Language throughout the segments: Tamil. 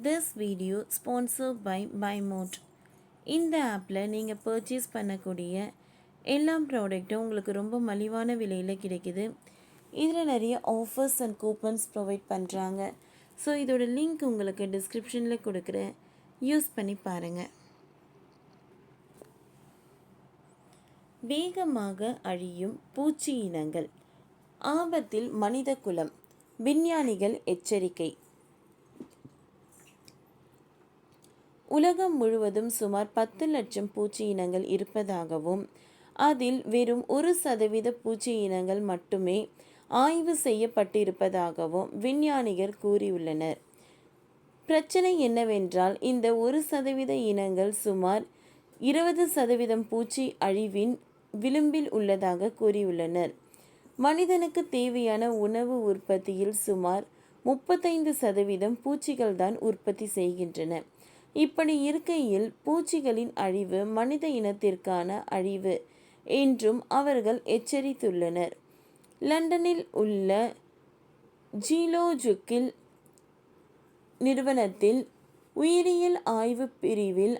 This video sponsored by BuyMode. இந்த ஆப்பில் நீங்கள் பர்ச்சேஸ் பண்ணக்கூடிய எல்லா ப்ராடக்ட்டும் உங்களுக்கு ரொம்ப மலிவான விலையில் கிடைக்குது. இதில் நிறைய ஆஃபர்ஸ் அண்ட் கூப்பன்ஸ் ப்ரொவைட் பண்ணுறாங்க. ஸோ இதோட லிங்க் உங்களுக்கு டிஸ்கிரிப்ஷனில் கொடுக்குறேன், யூஸ் பண்ணி பாருங்கள். வேகமாக அழியும் பூச்சி இனங்கள், ஆபத்தில் மனித குலம், விஞ்ஞானிகள் எச்சரிக்கை. உலகம் முழுவதும் சுமார் 10 லட்சம் பூச்சி இனங்கள் இருப்பதாகவும் அதில் வெறும் 1% பூச்சி இனங்கள் மட்டுமே ஆய்வு செய்யப்பட்டிருப்பதாகவும் விஞ்ஞானிகள் கூறியுள்ளனர். பிரச்சனை என்னவென்றால் இந்த 1% இனங்கள் சுமார் 20% பூச்சி அழிவின் விளிம்பில் உள்ளதாக கூறியுள்ளனர். மனிதனுக்கு தேவையான உணவு உற்பத்தியில் சுமார் 35% பூச்சிகள்தான் உற்பத்தி செய்கின்றன. இப்படி இருக்கையில் பூச்சிகளின் அழிவு மனித இனத்திற்கான அழிவு என்றும் அவர்கள் எச்சரித்துள்ளனர். லண்டனில் உள்ள ஜூலோஜிக்கல் நிறுவனத்தில் உயிரியல் ஆய்வு பிரிவில்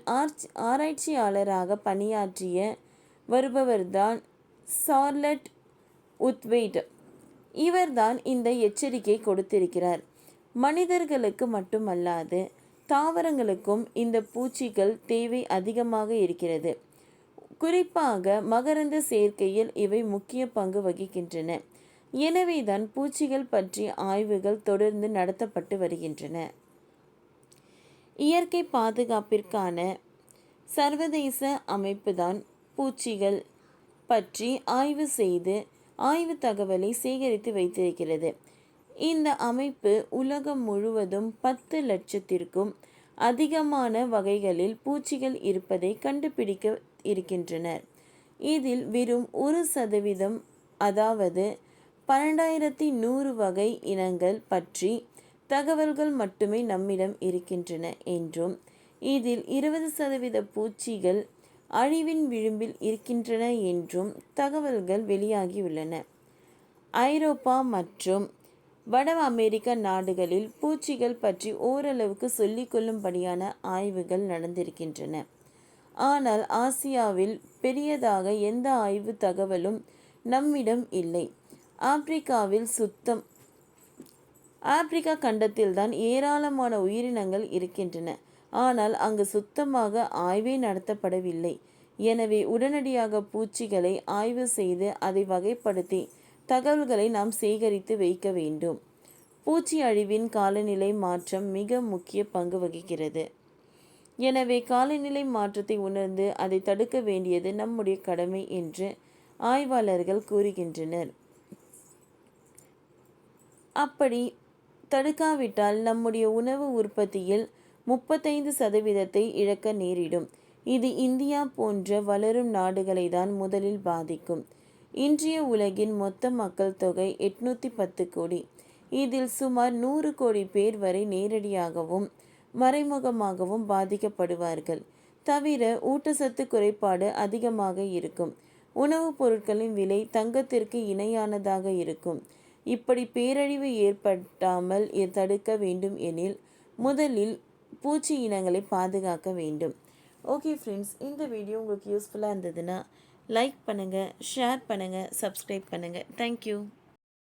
ஆராய்ச்சியாளராக பணியாற்றிய வருபவர்தான் சார்லட் உத்வெய்ட். இவர்தான் இந்த எச்சரிக்கை கொடுத்திருக்கிறார். மனிதர்களுக்கு மட்டுமல்லாது தாவரங்களுக்கும் இந்த பூச்சிகள் தேவை அதிகமாக இருக்கிறது. குறிப்பாக மகரந்த சேர்க்கையில் இவை முக்கிய பங்கு வகிக்கின்றன. எனவேதான் பூச்சிகள் பற்றிய ஆய்வுகள் தொடர்ந்து நடத்தப்பட்டு வருகின்றன. இயற்கை பாதுகாப்பிற்கான சர்வதேச அமைப்புதான் பூச்சிகள் பற்றி ஆய்வு செய்து ஆய்வு தகவலை சேகரித்து வைத்திருக்கிறது. இந்த அமைப்பு உலகம் முழுவதும் 10 லட்சத்திற்கும் அதிகமான வகைகளில் பூச்சிகள் இருப்பதை கண்டுபிடிக்க இருக்கின்றனர். இதில் வெறும் 1%, அதாவது 12,100 வகை இனங்கள் பற்றி தகவல்கள் மட்டுமே நம்மிடம் இருக்கின்றன என்றும் இதில் 20% பூச்சிகள் அழிவின் விளிம்பில் இருக்கின்றன என்றும் தகவல்கள் வெளியாகியுள்ளன. ஐரோப்பா மற்றும் வட அமெரிக்க நாடுகளில் பூச்சிகள் பற்றி ஓரளவுக்கு சொல்லிக்கொள்ளும்படியான ஆய்வுகள் நடந்திருக்கின்றன. ஆனால் ஆசியாவில் பெரியதாக எந்த ஆய்வு தகவலும் நம்மிடம் இல்லை. ஆப்பிரிக்கா கண்டத்தில்தான் ஏராளமான உயிரினங்கள் இருக்கின்றன. ஆனால் அங்கு சுத்தமாக ஆய்வே நடத்தப்படவில்லை. எனவே உடனடியாக பூச்சிகளை ஆய்வு செய்து அதை வகைப்படுத்தி தகவல்களை நாம் சேகரித்து வைக்க வேண்டும். பூச்சி அழிவின் காலநிலை மாற்றம் மிக முக்கிய பங்கு வகிக்கிறது. எனவே காலநிலை மாற்றத்தை உணர்ந்து அதை தடுக்க வேண்டியது நம்முடைய கடமை என்று ஆய்வாளர்கள் கூறுகின்றனர். அப்படி தடுக்காவிட்டால் நம்முடைய உணவு உற்பத்தியில் 35% இழக்க நேரிடும். இது இந்தியா போன்ற வளரும் நாடுகளை தான் முதலில் பாதிக்கும். இன்றைய உலகின் மொத்த மக்கள் தொகை 810 கோடி. இதில் சுமார் 100 கோடி பேர் வரை நேரடியாகவும் மறைமுகமாகவும் பாதிக்கப்படுவார்கள். தவிர ஊட்டச்சத்து குறைபாடு அதிகமாக இருக்கும். உணவுப் பொருட்களின் விலை தங்கத்திற்கு இணையானதாக இருக்கும். இப்படி பேரழிவு ஏற்படாமல் தடுக்க வேண்டும் எனில் முதலில் பூச்சி இனங்களை பாதுகாக்க வேண்டும். ஓகே ஃப்ரெண்ட்ஸ், இந்த வீடியோ உங்களுக்கு யூஸ்ஃபுல்லாக இருந்ததுன்னா லைக் பண்ணுங்கள், ஷேர் பண்ணுங்கள், சப்ஸ்கிரைப் பண்ணுங்கள். தேங்க்யூ.